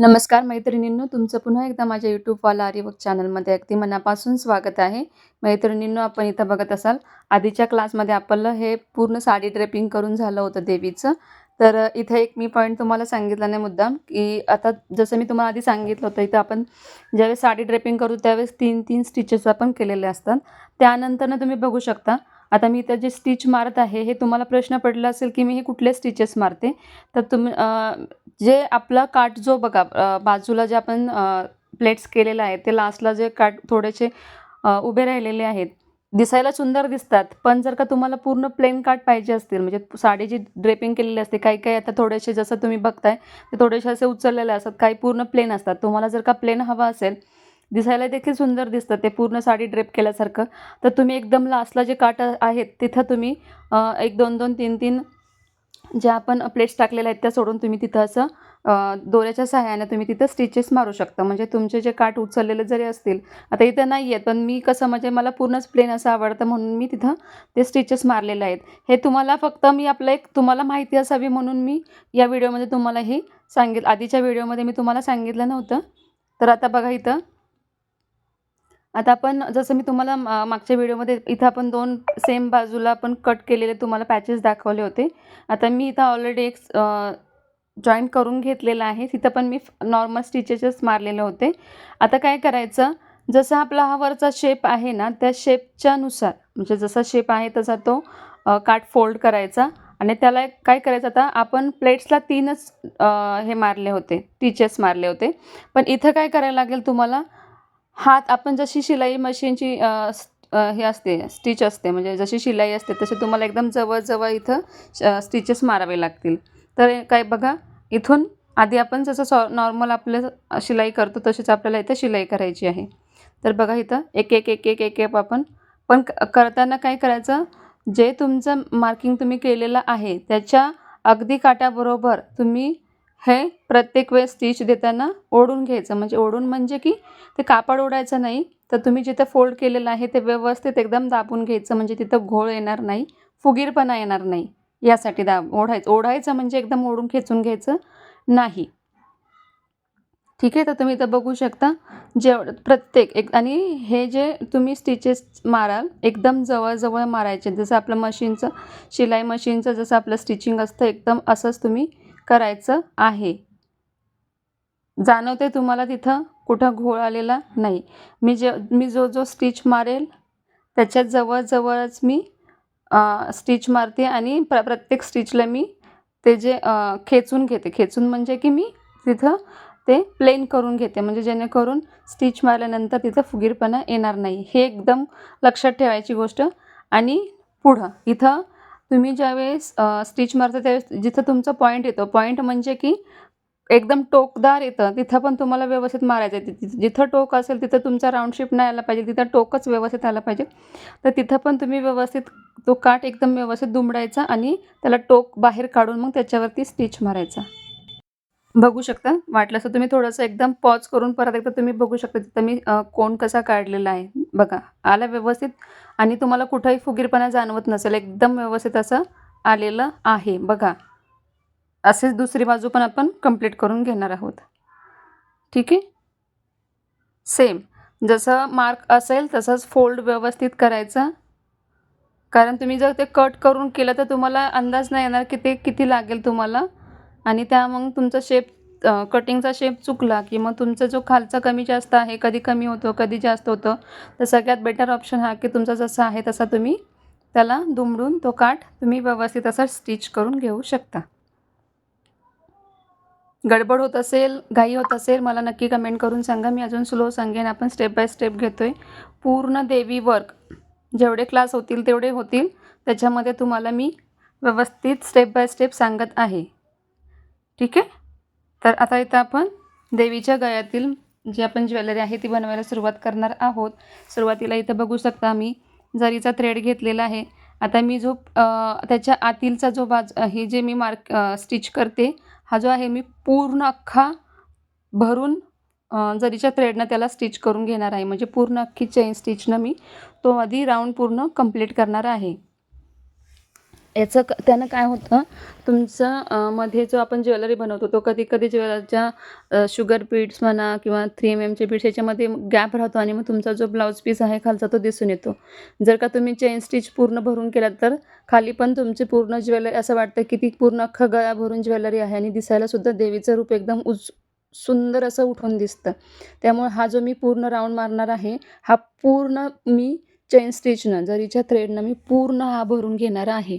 नमस्कार मैत्रिणींनो, तुमचं पुन्हा एकदा माझ्या यूट्यूबवाला आरीवर्क चॅनलमध्ये अगदी मनापासून स्वागत आहे. मैत्रिणींनो, आपण इथं बघत असाल आधीच्या क्लासमध्ये आपलं हे पूर्ण साडी ड्रेपिंग करून झालं होतं देवीचं. तर इथे एक मी पॉईंट तुम्हाला सांगितला नाही मुद्दाम, की आता जसं मी तुम्हाला आधी सांगितलं होतं, इथं आपण ज्यावेळेस साडी ड्रेपिंग करू त्यावेळेस 3-3 स्टिचेस आपण केलेले असतात. त्यानंतरनं तुम्ही बघू शकता, आता मी इथं जे स्टिच मारत आहे, हे तुम्हाला प्रश्न पडला असेल, की मी हे कुठले स्टिचेस मारते. तर तुम्ही जे आपला काठ जो बघा बाजूला जे आपण प्लेट्स केलेलं आहे ते लास्टला जे काठ थोडेसे उभे राहिलेले आहेत, दिसायला सुंदर दिसतात. पण जर का तुम्हाला पूर्ण प्लेन काठ पाहिजे असतील, म्हणजे साडी जी ड्रेपिंग केलेली असते, काही आता थोडेसे जसं तुम्ही बघताय ते थोडेसे असे उचललेले असतात, काही पूर्ण प्लेन असतात. तुम्हाला जर का प्लेन हवा असेल, दिसायला देखील सुंदर दिसतं ते पूर्ण साडी ड्रेप केल्यासारखं, तर तुम्ही एकदम लास्टला जे काठ आहेत तिथं तुम्ही 1, 2, 2, 3, 3 ज्या आपण प्लेट्स टाकलेल्या आहेत त्या सोडून तुम्ही तिथं असं दोऱ्याच्या सहाय्याने तुम्ही तिथं स्टिचेस मारू शकता. म्हणजे तुमचे जे काठ उचललेले जरी असतील, आता इथं नाही आहेत, पण मी कसं म्हणजे मला पूर्णच प्लेन असं आवडतं म्हणून मी तिथं ते स्टिचेस मारलेले आहेत. हे तुम्हाला फक्त मी आपलं एक तुम्हाला माहिती असावी म्हणून मी या व्हिडिओमध्ये तुम्हाला हे आधीच्या व्हिडिओमध्ये मी तुम्हाला सांगितलं नव्हतं. तर आता बघा इथं, आता आपण जसं मी तुम्हाला मागच्या व्हिडिओमध्ये इथं आपण 2 सेम बाजूला आपण कट केलेले तुम्हाला पॅचेस दाखवले होते. आता मी इथं ऑलरेडी एक जॉईंट करून घेतलेला आहे. तिथं पण मी नॉर्मल स्टिचेसच मारलेले होते. आता काय करायचं, जसा आपला हा वरचा शेप आहे ना, त्या शेपच्या नुसार म्हणजे जसा शेप आहे तसा तो काठ फोल्ड करायचा आणि त्याला काय करायचं, आता आपण प्लेट्सला 3च हे मारले होते, स्टिचेस मारले होते. पण इथं काय करायला लागेल तुम्हाला, हात आपण जशी शिलाई मशीनची हे असते, स्टिच असते, म्हणजे जशी शिलाई असते तशी तुम्हाला एकदम जवळ-जवळ इथं स्टिचेस मारावे लागतील. तर काय बघा, इथून आधी आपण जसं नॉर्मल आपलं शिलाई करतो तशीच आपल्याला इथं शिलाई करायची आहे. तर बघा इथं एक आपण पण करताना काय करायचं, जे तुमचं मार्किंग तुम्ही केलेलं आहे त्याच्या अगदी काठाबरोबर तुम्ही हे प्रत्येक वेळेस स्टिच देताना ओढून घ्यायचं. म्हणजे ओढून म्हणजे की ते कापड ओढायचं नाही, तर तुम्ही जिथं फोल्ड केलेलं आहे ते व्यवस्थित एकदम दाबून घ्यायचं, म्हणजे तिथं घोळ येणार नाही, फुगीरपणा येणार नाही. यासाठी ओढायचं म्हणजे एकदम ओढून खेचून घ्यायचं नाही. ठीक आहे. तर तुम्ही इथं बघू शकता प्रत्येक एक, आणि हे जे तुम्ही स्टिचेस माराल एकदम जवळ मारायचे, जसं आपलं मशीनचं शिलाई मशीनचं जसं आपलं स्टिचिंग असतं एकदम असंच तुम्ही करायचं आहे. जाणवते तुम्हाला तिथं कुठं घोळ आलेला नाही. मी जो स्टिच मारेल त्याच्या जवळच मी स्टिच मारते आणि प्रत्येक स्टिचला मी ते जे खेचून घेते. खेचून म्हणजे की मी तिथं ते प्लेन करून घेते, म्हणजे जेणेकरून स्टिच मारल्यानंतर तिथं फुगीरपणा येणार नाही. हे एकदम लक्षात ठेवायची गोष्ट. आणि पुढं इथं तुम्ही ज्यावेळेस स्टिच मारता त्यावेळेस जिथं तुमचा पॉईंट येतो, पॉईंट म्हणजे की एकदम टोकदार येतं, तिथं पण तुम्हाला व्यवस्थित मारायचं आहे. जिथं टोक असेल तिथं तुमचा राउंड शेप नाही आला पाहिजे, तिथं टोकच व्यवस्थित आला पाहिजे. तर तिथं पण तुम्ही व्यवस्थित तो काठ एकदम व्यवस्थित दुमडायचा आणि त्याला टोक बाहेर काढून मग त्याच्यावरती स्टिच मारायचा. बघू शकता. वाटलंस तर तुम्ही थोडंसं एकदम पॉज करून परत एकदा तुम्ही बघू शकता तिथं मी कोन कसा काढलेला आहे. बघा, आला व्यवस्थित आणि तुम्हाला कुठंही फुगीरपणा जाणवत नसेल. एकदम व्यवस्थित असं आलेलं आहे बघा. असेच दुसरी बाजू पण आपण कंप्लीट करून घेणार आहोत. ठीक आहे. सेम जसं मार्क असेल तसंच फोल्ड व्यवस्थित करायचा. कारण तुम्ही जर ते कट करून केलं तर तुम्हाला अंदाज नाही येणार की ते किती लागेल तुम्हाला, आणि त्या मग तुमचा शेप कटिंगचा शेप चुकला की मग तुमचा जो खालचा कमी जास्त आहे, कधी कमी होतो कधी जास्त होतं. तर सगळ्यात बेटर ऑप्शन हा की तुमचा जसा आहे तसा तुम्ही त्याला दुमडून तो काठ तुम्ही व्यवस्थित असा स्टिच करून घेऊ शकता. गडबड होत असेल, घाई होत असेल, मला नक्की कमेंट करून सांगा. मी अजून स्लो सांगेन. आपण स्टेप बाय स्टेप घेतो आहे. पूर्ण देवी वर्क जेवढे क्लास होतील तेवढे होतील. त्याच्यामध्ये तुम्हाला मी व्यवस्थित स्टेप बाय स्टेप सांगत आहे. ठीक आहे. तर आता इथं आपण देवीच्या गळ्यातील जी आपण ज्वेलरी आहे ती बनवायला सुरुवात करणार आहोत. सुरुवातीला इथं बघू शकता मी जरीचा थ्रेड घेतलेला आहे. आता मी जो त्याच्या आतीलचा जो हे जे मी स्टिच करते, हा जो आहे मी पूर्ण अख्खा भरून जरीच्या थ्रेडनं त्याला स्टिच करून घेणार आहे. म्हणजे पूर्ण अख्खी चेन स्टिचनं मी तो आधी राऊंड पूर्ण कंप्लीट करणार आहे. त्यानं काय होतं तुमचं मध्ये जो आपण ज्वेलरी बनवतो तो कधी-कधी ज्वेलरीच्या शुगर बीड्स म्हणा किंवा 3 बीड्स ह्याच्यामध्ये गॅप राहतो आणि मग तुमचा जो ब्लाउज पीस आहे खालचा तो दिसून येतो. जर का तुम्ही चेन स्टिच पूर्ण भरून केलात तर खाली पण तुमची पूर्ण ज्वेलरी असं वाटतं की ती पूर्ण अख्खा गळा भरून ज्वेलरी आहे आणि दिसायला सुद्धा देवीचं रूप एकदम सुंदर असं उठून दिसतं. त्यामुळे हा जो मी पूर्ण राउंड मारणार आहे, हा पूर्ण मी चेन स्टिचनं जरीच्या थ्रेडनं मी पूर्ण हा भरून घेणार आहे.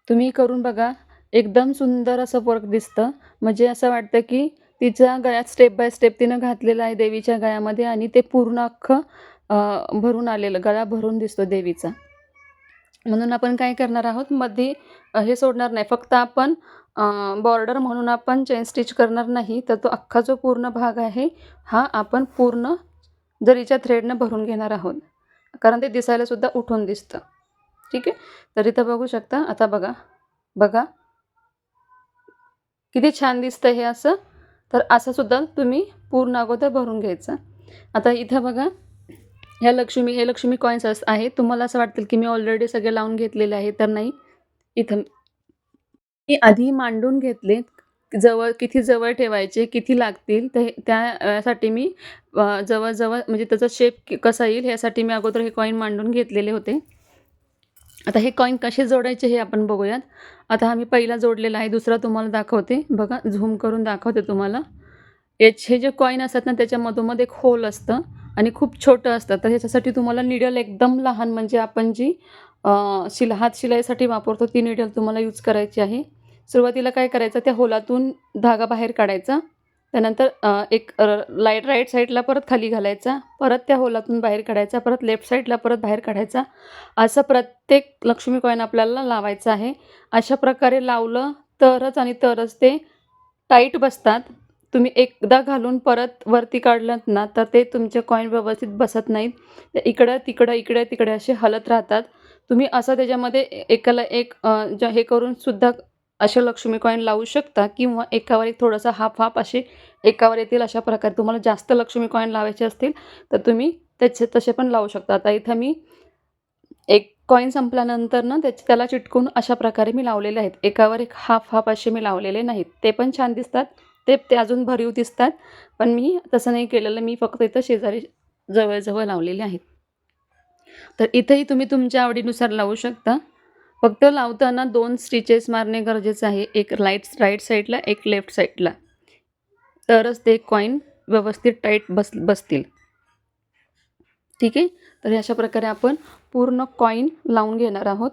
तुम्ही करून बघा. एकदम सुंदर असं वर्क दिसतं. म्हणजे असं वाटतं की तिच्या गळ्यात स्टेप बाय स्टेप तिनं घातलेलं आहे देवीच्या गळ्यामध्ये आणि ते पूर्ण अख्खं भरून आलेलं, गळा भरून दिसतो देवीचा. म्हणून आपण काय करणार आहोत मध्ये हे सोडणार नाही. फक्त आपण बॉर्डर म्हणून आपण चेन स्टिच करणार नाही. तर तो अख्खा जो पूर्ण भाग आहे, हा आपण पूर्ण जरीच्या थ्रेडनं भरून घेणार आहोत. कारण ते दिसायला सुद्धा उठून दिसतं. ठीक आहे. तर इथं बघू शकता. आता बघा, बघा किती छान दिसतं हे असं. तर असं सुद्धा तुम्ही पूर्ण अगोदर भरून घ्यायचं. आता इथं बघा, हे लक्ष्मी कॉइन्स आहेत. तुम्हाला असं वाटतील की मी ऑलरेडी सगळे लावून घेतलेले आहे, तर नाही. इथं मी आधी मांडून घेतले. किती जवळ ठेवायचे, किती लागतील, तर त्यासाठी मी जवळ-जवळ म्हणजे त्याचा शेप कसा येईल ह्यासाठी मी अगोदर हे कॉईन मांडून घेतलेले होते. आता हे कॉईन कसे जोडायचे हे आपण बघूयात. आता हा मी पहिला जोडलेला आहे, दुसरा तुम्हाला दाखवते. बघा झूम करून दाखवते तुम्हाला. हे जे कॉईन असतात ना त्याच्या मधोमध एक होल असतं आणि खूप छोटं असतं. तर ह्याच्यासाठी तुम्हाला निडल एकदम लहान म्हणजे आपण जी हात शिलाईसाठी वापरतो ती निडल तुम्हाला यूज करायची आहे. सुरुवातीला काय करायचं त्या होलातून धागा बाहेर काढायचा. त्यानंतर एक राईट साईडला परत खाली घालायचा. परत त्या होलातून बाहेर काढायचा. परत लेफ्ट साईडला परत बाहेर काढायचा. असं प्रत्येक लक्ष्मी कॉईन आपल्याला लावायचं आहे. अशा प्रकारे लावलं तरच ते टाईट बसतात. तुम्ही एकदा घालून परत वरती काढलात ना, तर ते तुमचे कॉईन व्यवस्थित बसत नाहीत. ते इकडं-तिकडं, इकडे-तिकडे असे हलत राहतात. तुम्ही असं त्याच्यामध्ये एकाला एक हे करून सुद्धा असे लक्ष्मी कॉईन लावू शकता किंवा एकावर एक थोडंसं हाफ-हाफ असे एकावर येतील अशा प्रकारे. तुम्हाला जास्त लक्ष्मी कॉईन लावायचे असतील, तर तुम्ही तसे पण लावू शकता. आता इथं मी एक कॉईन संपल्यानंतर ना त्याला चिटकून अशा प्रकारे मी लावलेले आहेत. एकावर एक हाफ-हाफ असे मी लावलेले नाहीत. ते पण छान दिसतात. ते अजून भरीव दिसतात. पण मी तसं नाही केलेलं. मी फक्त इथं शेजारी जवळ-जवळ लावलेले आहेत. तर इथेही तुम्ही तुमच्या आवडीनुसार लावू शकता. फक्त लावताना 2 स्टिचेस मारणे गरजेचं आहे. एक राईट साईडला, एक लेफ्ट साईडला. तरच ते कॉईन व्यवस्थित टाईट बसतील. ठीक आहे. तर अशा प्रकारे आपण पूर्ण कॉईन लावून घेणार आहोत.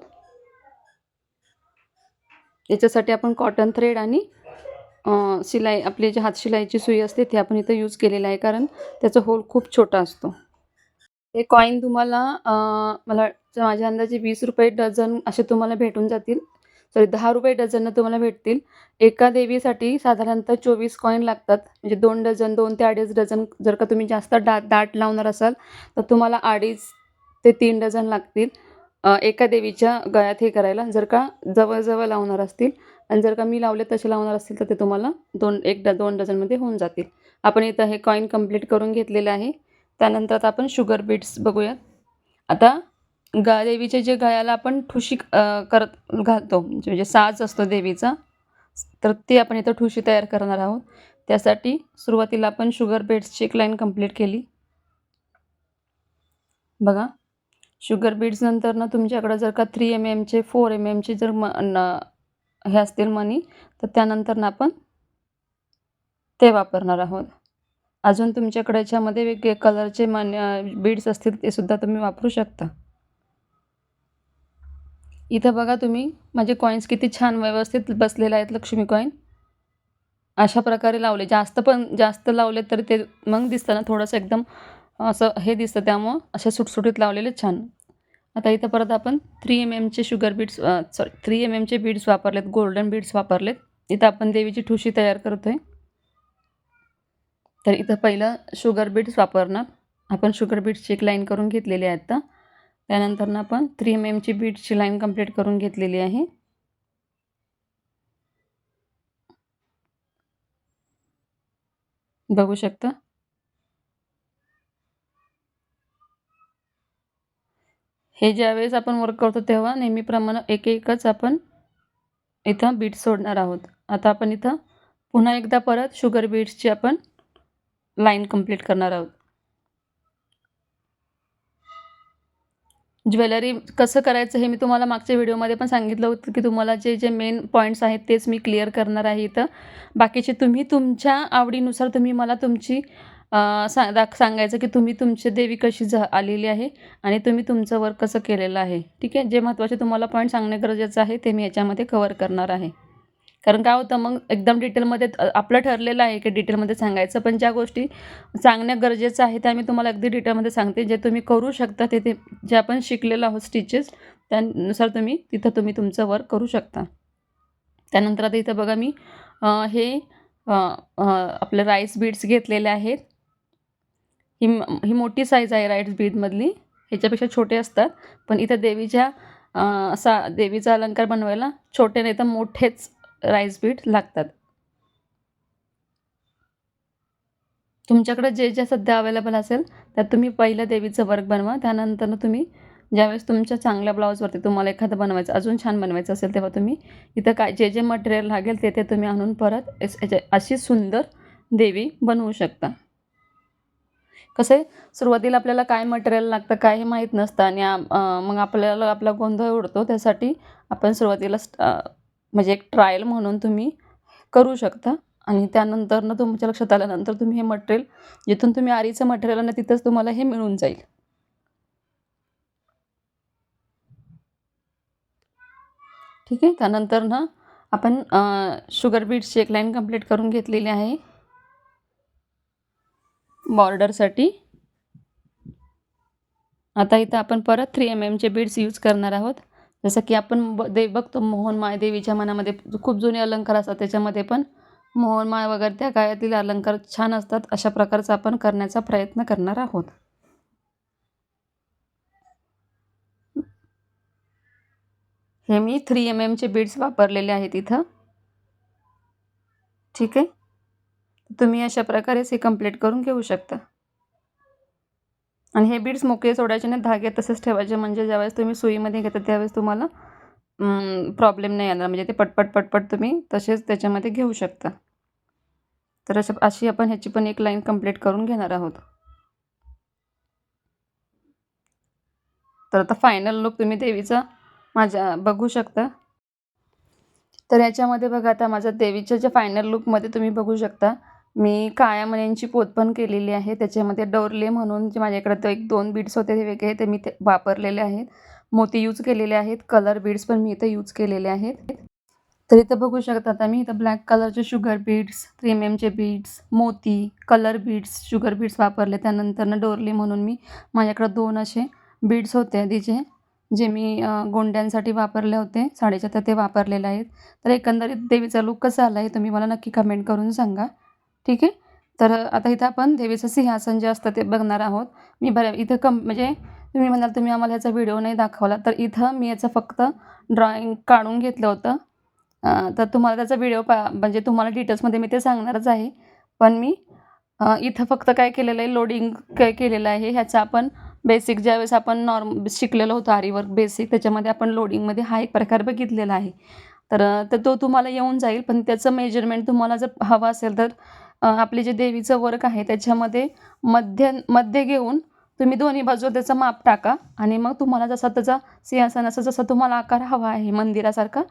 याच्यासाठी आपण कॉटन थ्रेड आणि शिलाई आपली जी हातशिलाईची सुई असते ती आपण इथं यूज केलेलं आहे कारण त्याचा होल खूप छोटा असतो. हे कॉईन तुम्हाला मला वाटतं माझ्या अंदाजे ₹20 डझन असे तुम्हाला भेटून जातील. सॉरी ₹10 डझननं तुम्हाला भेटतील. एका देवीसाठी साधारणतः 24 कॉईन लागतात. म्हणजे 2 डझन, 2 ते 2.5 डझन जर का तुम्ही जास्त दाट लावणार असाल, तर तुम्हाला 2.5 ते 3 डझन लागतील. एका देवीच्या गळ्यात हे करायला. जर का जवळ-जवळ लावणार असतील आणि जर का मी लावले तसे लावणार असतील, तर ते तुम्हाला 2 डझनमध्ये होऊन जातील. आपण इथं हे कॉईन कंप्लीट करून घेतलेलं आहे. त्यानंतर आता आपण शुगर बीट्स बघूयात. आता देवीच्या जे गळ्याला आपण ठुशी घालतो म्हणजे साज असतो देवीचा, तर ती आपण इथं ठुशी तयार करणार आहोत. त्यासाठी सुरुवातीला आपण शुगर बीड्सची एक लाईन कंप्लीट केली. बघा, शुगर बीड्स नंतर ना तुमच्याकडं जर का 3 चे 4 चे जर हे असतील मणी, तर त्यानंतर ना आपण ते वापरणार आहोत. अजून तुमच्याकडे याच्यामध्ये वेगळे कलरचे बीड्स असतील ते सुद्धा तुम्ही वापरू शकता. इथं बघा तुम्ही माझे कॉईन्स किती छान व्यवस्थित बसलेले आहेत लक्ष्मी कॉईन. अशा प्रकारे लावले. जास्त लावले तर ते मग दिसतं ना थोडंसं एकदम असं हे दिसतं त्यामुळं असे सुटसुटीत लावलेले छान. आता इथं परत आपण 3 शुगर बीड्स 3 बीड्स वापरलेत, गोल्डन बीड्स वापरलेत. इथं आपण देवीची ठुशी तयार करतोय. तर इथं पहिलं शुगर बीड्स वापरणार. आपण शुगर बीड्सची एक लाईन करून घेतलेली आहे आता. त्यानंतर आपण 3 बीड्सची लाईन कंप्लीट करून घेतलेली आहे. बघू शकता. हे ज्यावेळेस आपण वर्क करतो तेव्हा नेहमीप्रमाणे एकच आपण इथं बीट्स सोडणार आहोत. आता आपण इथं पुन्हा एकदा परत शुगर बीट्सची आपण लाईन कंप्लीट करणार आहोत. ज्वेलरी कसं करायचं हे मी तुम्हाला मागच्या व्हिडिओमध्ये पण सांगितलं होतं, की तुम्हाला जे मेन पॉईंट्स आहेत तेच मी क्लिअर करणार आहे इथं. बाकीचे तुम्ही तुमच्या आवडीनुसार तुम्ही मला तुमची सांगायचं, की तुम्ही तुमची देवी कशी आलेली आहे आणि तुम्ही तुमचं वर्क कसं केलेलं आहे. ठीक आहे. जे महत्त्वाचे तुम्हाला पॉईंट सांगणे गरजेचं आहे ते मी याच्यामध्ये कव्हर करणार आहे. कारण काय होतं मग एकदम डिटेलमध्ये आपलं ठरलेलं आहे की डिटेलमध्ये सांगायचं, पण ज्या गोष्टी सांगणं गरजेचं आहे त्या मी तुम्हाला अगदी डिटेलमध्ये सांगते. जे तुम्ही करू शकता ते जे आपण शिकलेलो आहोत स्टिचेस त्यानुसार तुम्ही तुमचं वर्क करू शकता. त्यानंतर आता इथं बघा मी हे आपले राईस बीड्स घेतलेले आहेत. ही मोठी साईज आहे राईस बीडमधली. ह्याच्यापेक्षा छोटे असतात, पण इथं देवीचा अलंकार बनवायला छोटे नाही तर मोठेच राईस बीड लागतात. तुमच्याकडे जे सध्या अवेलेबल असेल त्यात तुम्ही पहिलं देवीचं वर्क बनवा. त्यानंतर तुम्ही ज्यावेळेस तुमच्या चांगल्या ब्लाऊजवरती तुम्हाला एखादं बनवायचं अजून छान बनवायचं असेल तेव्हा तुम्ही इथं काय जे मटेरियल लागेल ते तुम्ही आणून परत अशी सुंदर देवी बनवू शकता. कसं आहे सुरुवातीला आपल्याला काय मटेरियल लागतं काय हे माहीत नसतं आणि मग आपल्याला आपला गोंधळ उडतो. त्यासाठी आपण सुरुवातीला म्हणजे एक ट्रायल म्हणून तुम्ही करू शकता आणि त्यानंतरनं तुमच्या लक्षात आल्यानंतर तुम्ही हे मटेरियल जिथून तुम्ही आरीचं मटेरियल ना तिथंच तुम्हाला हे मिळून जाईल. ठीक आहे. त्यानंतर ना आपण शुगर बीड्सची एक लाईन कंप्लीट करून घेतलेली आहे बॉर्डरसाठी. आता इथं आपण परत 3 mm बीड्स यूज करणार आहोत. जसं की आपण बघतो मोहनमाळ देवीच्या मनामध्ये खूप जुने अलंकार असतात त्याच्यामध्ये पण मोहनमाळ वगैरे त्या काळातील अलंकार छान असतात. अशा प्रकारचा आपण करण्याचा प्रयत्न करणार आहोत. हे मी 3 mm बीड्स वापरलेले आहेत इथं. ठीक आहे. तुम्ही अशा प्रकारेच हे कंप्लीट करून घेऊ शकता. आणि हे बीड्स मोकळे सोडायचे नाही, धागे तसेच ठेवायचे म्हणजे ज्यावेळेस तुम्ही सुईमध्ये घेता त्यावेळेस तुम्हाला प्रॉब्लेम नाही येणार. म्हणजे ते पटपट तुम्ही तसेच त्याच्यामध्ये घेऊ शकता. तर अशी आपण ह्याची पण एक लाईन कंप्लीट करून घेणार आहोत. तर आता फायनल लुक तुम्ही देवीचा माझ्या बघू शकता. तर याच्यामध्ये बघा आता माझ्या देवीच्या ज्या फायनल लुकमध्ये तुम्ही बघू शकता मी काळ्या मण्यांची पोत पण केलेली आहे. त्याच्यामध्ये डोरले म्हणून जे माझ्याकडे तर 1-2 बीड्स होते ते वेगळे ते मी वापरलेले आहेत. मोती यूज केलेले आहेत. कलर बीड्स पण मी इथं यूज केलेले आहेत. तर इथं बघू शकता आता मी इथं ब्लॅक कलरचे शुगर बीड्स 3 mm बीड्स मोती कलर बीड्स शुगर बीड्स वापरले. त्यानंतर डोरले म्हणून मी माझ्याकडे 2 असे बीड्स होते आधीचे जे मी गोंड्यांसाठी वापरले होते साडीच्या तर ते वापरलेले आहेत. तर एकंदरीत देवीचा लुक कसा आला आहे तुम्ही मला नक्की कमेंट करून सांगा. ठीक आहे. तर आता इथं आपण देवीचं सिंहासन जे असतं ते बघणार आहोत. मी इथं म्हणजे तुम्ही म्हणाल तुम्ही आम्हाला ह्याचा व्हिडिओ नाही दाखवला तर इथं मी याचं फक्त ड्रॉइंग काढून घेतलं होतं. तर तुम्हाला त्याचा व्हिडिओ म्हणजे तुम्हाला डिटेल्समध्ये मी ते सांगणारच आहे. पण मी इथं फक्त काय केलेलं आहे लोडिंग काय केलेलं आहे ह्याचा आपण बेसिक ज्यावेळेस आपण शिकलेलो होतो आरीवर्क बेसिक त्याच्यामध्ये आपण लोडिंगमध्ये हा एक प्रकार बघितलेला आहे. तर तो तुम्हाला येऊन जाईल. पण त्याचं मेजरमेंट तुम्हाला जर हवं असेल तर आपले जे देवीचं वर्क आहे त्याच्यामध्ये मध्य घेऊन तुम्ही दोन्ही बाजू त्याचं माप टाका आणि मग तुम्हाला जसा त्याचा सिंहासनाचा जसा तुम्हाला आकार हवा आहे मंदिरासारखा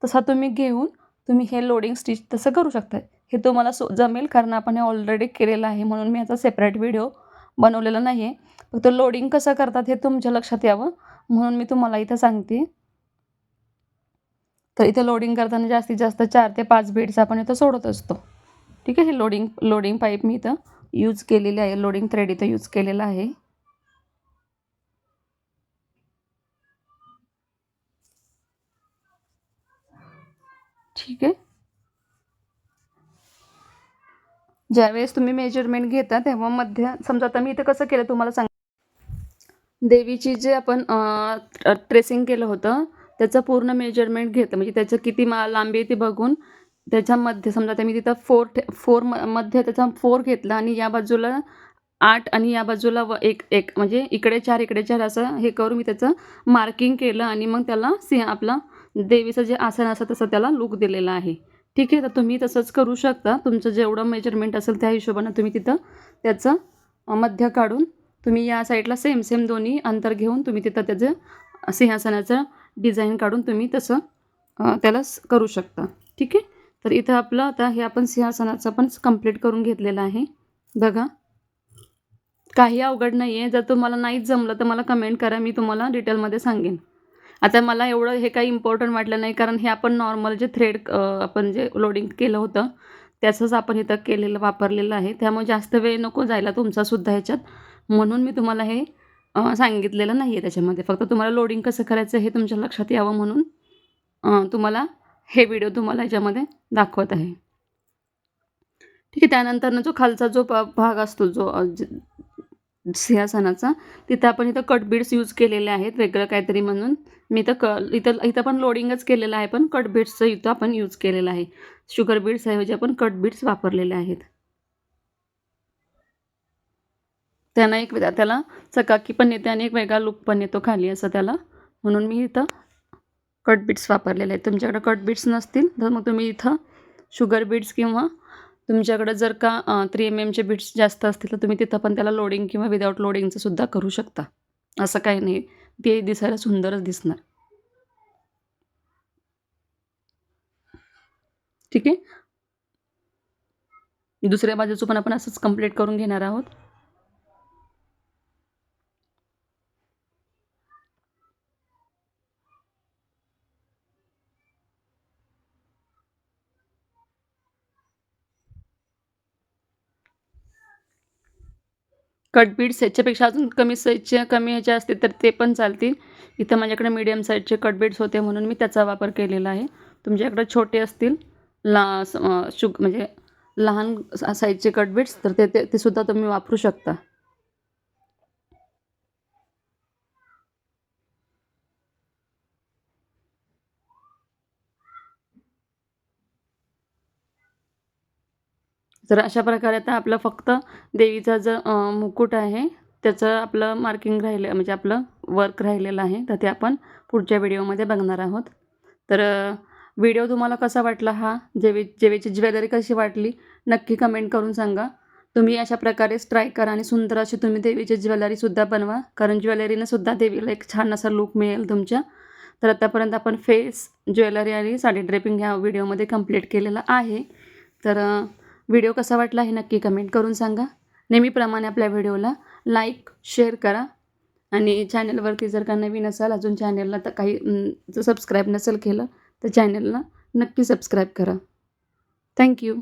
तसा तुम्ही घेऊन तुम्ही हे लोडिंग स्टिच तसं करू शकता. हे तुम्हाला जमेल कारण आपण हे ऑलरेडी केलेलं आहे म्हणून मी याचा सेपरेट व्हिडिओ बनवलेला नाही आहे. फक्त लोडिंग कसं करतात हे तुमच्या लक्षात यावं म्हणून मी तुम्हाला इथं सांगते. तर इथे लोडिंग करताना जास्तीत जास्त 4 ते 5 बीड्स आपण इथं सोडत असतो. ठीक आहे. हे लोडिंग पाईप मी इथं यूज केलेले आहे. लोडिंग थ्रेड इथं यूज केलेला आहे. ठीक आहे. ज्यावेळेस तुम्ही मेजरमेंट घेता तेव्हा समजा आता मी इथं कसं केलं तुम्हाला सांग देवीची जे आपण ट्रेसिंग केलं होतं त्याचं पूर्ण मेजरमेंट घेतलं म्हणजे त्याचं किती लांबी आहे ती बघून त्याच्यामध्ये समजा आता मी तिथं 4 मध्ये त्याचा 4 घेतला आणि या बाजूला 8 आणि या बाजूला 1 म्हणजे इकडे 4 इकडे 4 असं हे करून मी त्याचं मार्किंग केलं आणि मग त्याला आपला देवीचं जे आसन असतं तसं त्याला लूक दिलेला आहे. ठीक आहे. तर तुम्ही तसंच करू शकता. तुमचं जेवढं मेजरमेंट असेल त्या हिशोबानं तुम्ही तिथं त्याचं मध्य काढून तुम्ही या साईडला सेम दोन्ही अंतर घेऊन तुम्ही तिथं त्याचं सिंहासनाचं डिझाईन काढून तुम्ही तसं त्याला करू शकता. ठीक आहे. तर इथं आपलं आता हे आपण सिंहासनाचं पण कंप्लीट करून घेतलेलं आहे. बघा. काही अवघड नाही आहे. जर तुम्हाला नाहीच जमलं तर मला कमेंट करा. मी तुम्हाला डिटेलमध्ये सांगेन. आता मला एवढं हे काही इम्पॉर्टंट वाटलं नाही, कारण हे आपण नॉर्मल जे थ्रेड आपण जे लोडिंग केलं होतं, त्याचंच आपण इथं केलेलं वापरलेलं आहे. त्यामुळे जास्त वेळ नको जायला तुमचासुद्धा ह्याच्यात. म्हणून मी तुम्हाला हे सांगितलेलं नाही आहे त्याच्यामध्ये. फक्त तुम्हाला लोडिंग कसं करायचं हे तुमच्या लक्षात यावं म्हणून तुम्हाला हे व्हिडिओ तुम्हाला ह्याच्यामध्ये दाखवत आहे. ठीक आहे. त्यानंतरनं जो खालचा जो भाग असतो जो सिंहासनाचा, तिथं आपण इथं कट बीड्स यूज केलेले आहेत वेगळं काहीतरी म्हणून. मी इथं इथं पण लोडिंगच केलेलं आहे, पण कट बीड्सचं इथं आपण यूज केलेलं आहे. शुगर बीड्स ऐवजी आपण कट बीड्स वापरलेले आहेत. त्यानं एक त्याला चकाकी पण येते आणि एक वेगळा लूक पण येतो खाली असं त्याला. म्हणून मी इथं कट बीड्स वापरलेले आहेत. तुमच्याकडे कट बीड्स नसतील तर मग तुम्ही इथं शुगर बीड्स किंवा तुमच्याकडे जर का 3mm बीड्स जास्त असतील तर तुम्ही तिथं पण त्याला लोडिंग किंवा विदाऊट लोडिंगचं सुद्धा करू शकता. असं काही नाही. ते दिसायला सुंदरच दिसणार. ठीक आहे. दुसऱ्या बाजूचं पण आपण असंच कंप्लीट करून घेणार आहोत. कट बीड्स ह्याच्यापेक्षा अजून कमी साईजचे कमी ह्याचे असतील तर ते पण चालतील. इथं माझ्याकडे मीडियम साईजचे कट बीड्स होते म्हणून मी त्याचा वापर केलेला आहे. तुमच्याकडे छोटे असतील म्हणजे लहान साईजचे कट बीड्स तर ते सुद्धा तुम्ही वापरू शकता. तर अशा प्रकारे आता आपलं फक्त देवीचा जो मुकुट आहे त्याचं आपलं मार्किंग राहिलं म्हणजे आपलं वर्क राहिलेलं आहे. तर ते आपण पुढच्या व्हिडिओमध्ये बघणार आहोत. तर व्हिडिओ तुम्हाला कसा वाटला हा देवीची ज्वेलरी कशी वाटली नक्की कमेंट करून सांगा. तुम्ही अशा प्रकारेच ट्राय करा आणि सुंदर अशी तुम्ही देवीची ज्वेलरीसुद्धा बनवा, कारण ज्वेलरीनं सुद्धा देवीला एक छान असा लूक मिळेल तुमच्या. तर आतापर्यंत आपण फेस, ज्वेलरी आणि साडी ड्रेपिंग ह्या व्हिडिओमध्ये कंप्लीट केलेलं आहे. तर व्हिडिओ कसा वाटला हे नक्की कमेंट करून सांगा. नेहमीप्रमाणे आपल्या व्हिडिओला लाईक, शेअर करा आणि चॅनलवरती जर का नवीन असाल अजून चॅनलला तर काही जर सबस्क्राईब नसेल केलं तर चॅनलला नक्की सबस्क्राईब करा. थँक्यू.